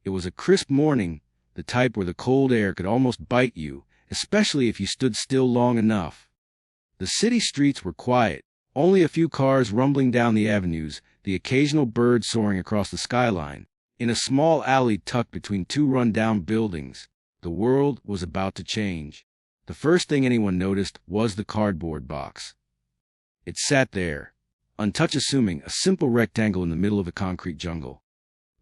It was a crisp morning, the type where the cold air could almost bite you, especially if you stood still long enough. The city streets were quiet, only a few cars rumbling down the avenues, the occasional bird soaring across the skyline. In a small alley tucked between two run-down buildings, the world was about to change. The first thing anyone noticed was the cardboard box. It sat there, untouched-assuming, a simple rectangle in the middle of a concrete jungle.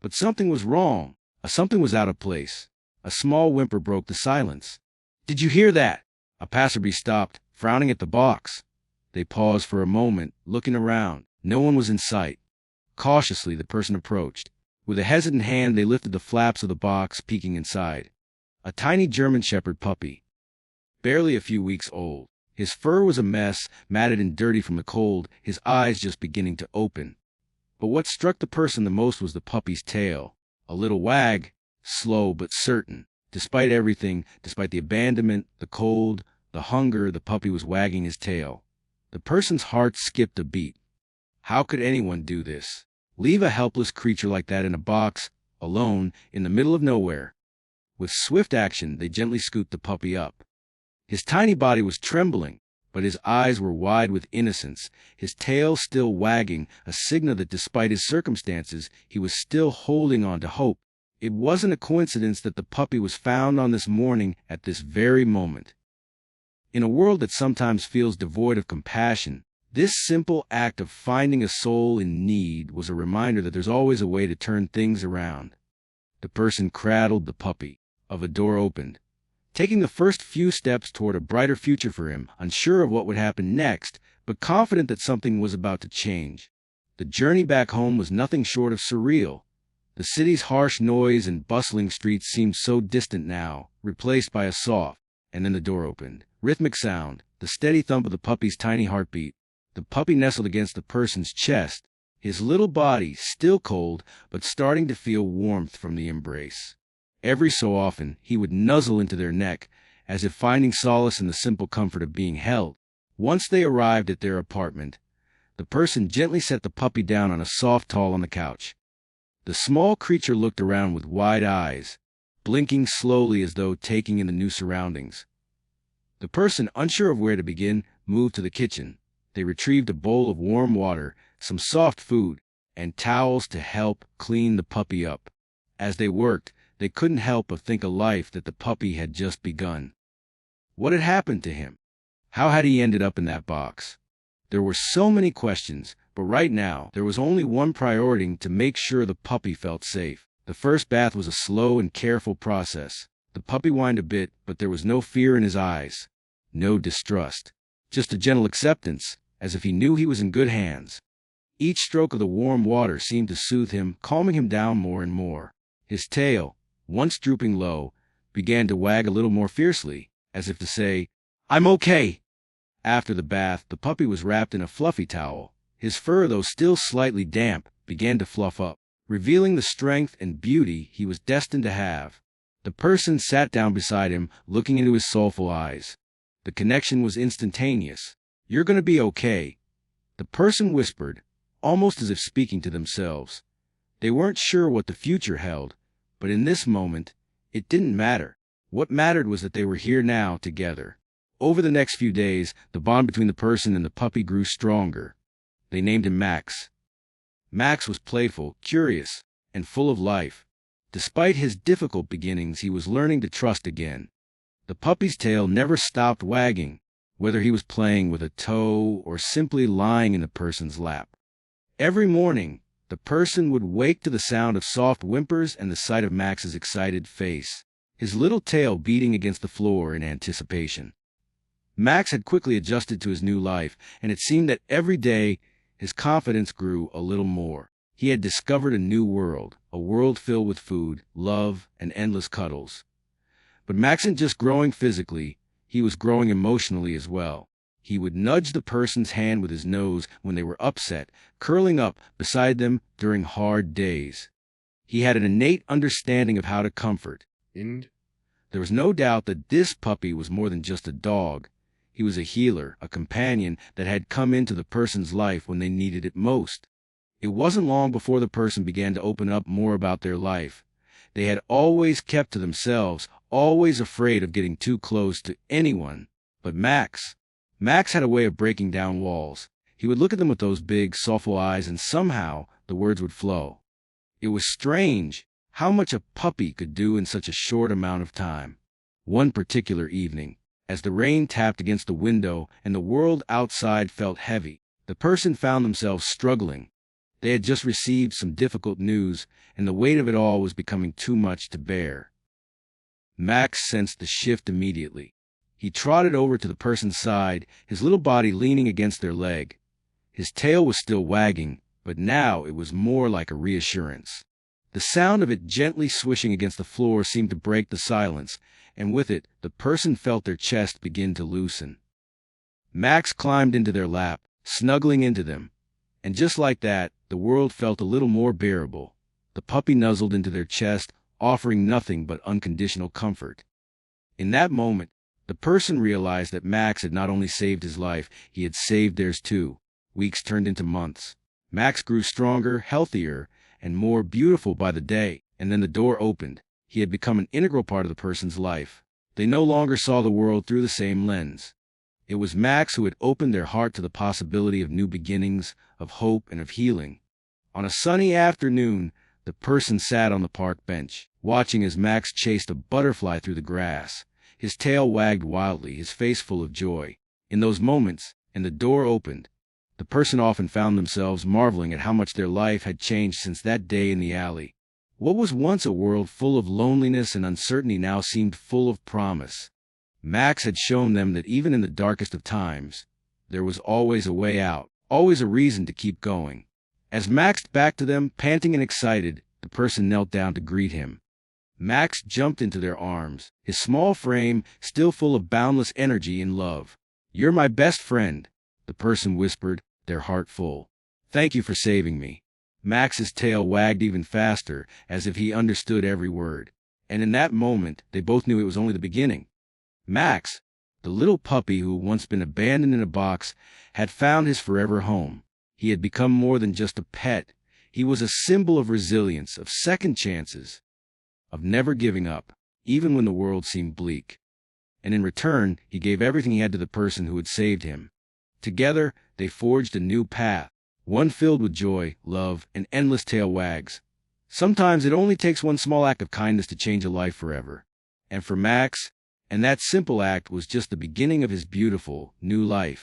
But something was wrong. Something was out of place. A small whimper broke the silence. "Did you hear that?" A passerby stopped, frowning at the box. They paused for a moment, looking around. No one was in sight. Cautiously, the person approached. With a hesitant hand, they lifted the flaps of the box, peeking inside. A tiny German shepherd puppy, barely a few weeks old. His fur was a mess, matted and dirty from the cold, his eyes just beginning to open. But what struck the person the most was the puppy's tail. A little wag, slow but certain. Despite everything, despite the abandonment, the cold, the hunger, the puppy was wagging his tail. The person's heart skipped a beat. How could anyone do this? Leave a helpless creature like that in a box, alone, in the middle of nowhere? With swift action, they gently scooped the puppy up. His tiny body was trembling, but his eyes were wide with innocence, his tail still wagging, a signal that despite his circumstances, he was still holding on to hope. It wasn't a coincidence that the puppy was found on this morning at this very moment. In a world that sometimes feels devoid of compassion, this simple act of finding a soul in need was a reminder that there's always a way to turn things around. The person cradled the puppy. A door opened, taking the first few steps toward a brighter future for him, unsure of what would happen next, but confident that something was about to change. The journey back home was nothing short of surreal. The city's harsh noise and bustling streets seemed so distant now, replaced by a soft, and then the door opened, rhythmic sound, the steady thump of the puppy's tiny heartbeat. The puppy nestled against the person's chest, his little body still cold, but starting to feel warmth from the embrace. Every so often, he would nuzzle into their neck, as if finding solace in the simple comfort of being held. Once they arrived at their apartment, the person gently set the puppy down on a soft towel on the couch. The small creature looked around with wide eyes, blinking slowly as though taking in the new surroundings. The person, unsure of where to begin, moved to the kitchen. They retrieved a bowl of warm water, some soft food, and towels to help clean the puppy up. As they worked, they couldn't help but think of life that the puppy had just begun. What had happened to him? How had he ended up in that box? There were so many questions, but right now, there was only one priority: to make sure the puppy felt safe. The first bath was a slow and careful process. The puppy whined a bit, but there was no fear in his eyes, no distrust, just a gentle acceptance, as if he knew he was in good hands. Each stroke of the warm water seemed to soothe him, calming him down more and more. His tail, once drooping low, began to wag a little more fiercely, as if to say, "I'm okay." After the bath, the puppy was wrapped in a fluffy towel. His fur, though still slightly damp, began to fluff up, revealing the strength and beauty he was destined to have. The person sat down beside him, looking into his soulful eyes. The connection was instantaneous. "You're gonna be okay," the person whispered, almost as if speaking to themselves. They weren't sure what the future held, but in this moment, it didn't matter. What mattered was that they were here now, together. Over the next few days, the bond between the person and the puppy grew stronger. They named him Max. Max was playful, curious, and full of life. Despite his difficult beginnings, he was learning to trust again. The puppy's tail never stopped wagging, whether he was playing with a toe or simply lying in the person's lap. Every morning, the person would wake to the sound of soft whimpers and the sight of Max's excited face, his little tail beating against the floor in anticipation. Max had quickly adjusted to his new life, and it seemed that every day his confidence grew a little more. He had discovered a new world, a world filled with food, love, and endless cuddles. But Max wasn't just growing physically, he was growing emotionally as well. He would nudge the person's hand with his nose when they were upset, curling up beside them during hard days. He had an innate understanding of how to comfort. And there was no doubt that this puppy was more than just a dog. He was a healer, a companion that had come into the person's life when they needed it most. It wasn't long before the person began to open up more about their life, They had always kept to themselves, always afraid of getting too close to anyone. But Max had a way of breaking down walls. He would look at them with those big, soulful eyes, and somehow the words would flow. It was strange how much a puppy could do in such a short amount of time. One particular evening, as the rain tapped against the window and the world outside felt heavy, the person found themselves struggling. They had just received some difficult news, and the weight of it all was becoming too much to bear. Max sensed the shift immediately. He trotted over to the person's side, his little body leaning against their leg. His tail was still wagging, but now it was more like a reassurance. The sound of it gently swishing against the floor seemed to break the silence, and with it, the person felt their chest begin to loosen. Max climbed into their lap, snuggling into them. And just like that, the world felt a little more bearable. The puppy nuzzled into their chest, offering nothing but unconditional comfort. In that moment, the person realized that Max had not only saved his life, he had saved theirs too. Weeks turned into months. Max grew stronger, healthier, and more beautiful by the day, and then the door opened. He had become an integral part of the person's life. They no longer saw the world through the same lens. It was Max who had opened their heart to the possibility of new beginnings, of hope, and of healing. On a sunny afternoon, the person sat on the park bench, watching as Max chased a butterfly through the grass. His tail wagged wildly, his face full of joy. In those moments, and the door opened, the person often found themselves marveling at how much their life had changed since that day in the alley. What was once a world full of loneliness and uncertainty now seemed full of promise. Max had shown them that even in the darkest of times, there was always a way out, always a reason to keep going. As Max back to them, panting and excited, the person knelt down to greet him. Max jumped into their arms, his small frame still full of boundless energy and love. "You're my best friend," the person whispered, their heart full. "Thank you for saving me." Max's tail wagged even faster, as if he understood every word. And in that moment, they both knew it was only the beginning. Max, the little puppy who had once been abandoned in a box, had found his forever home. He had become more than just a pet. He was a symbol of resilience, of second chances, of never giving up, even when the world seemed bleak. And in return, he gave everything he had to the person who had saved him. Together, they forged a new path, one filled with joy, love, and endless tail wags. Sometimes it only takes one small act of kindness to change a life forever. And for Max, and that simple act was just the beginning of his beautiful, new life.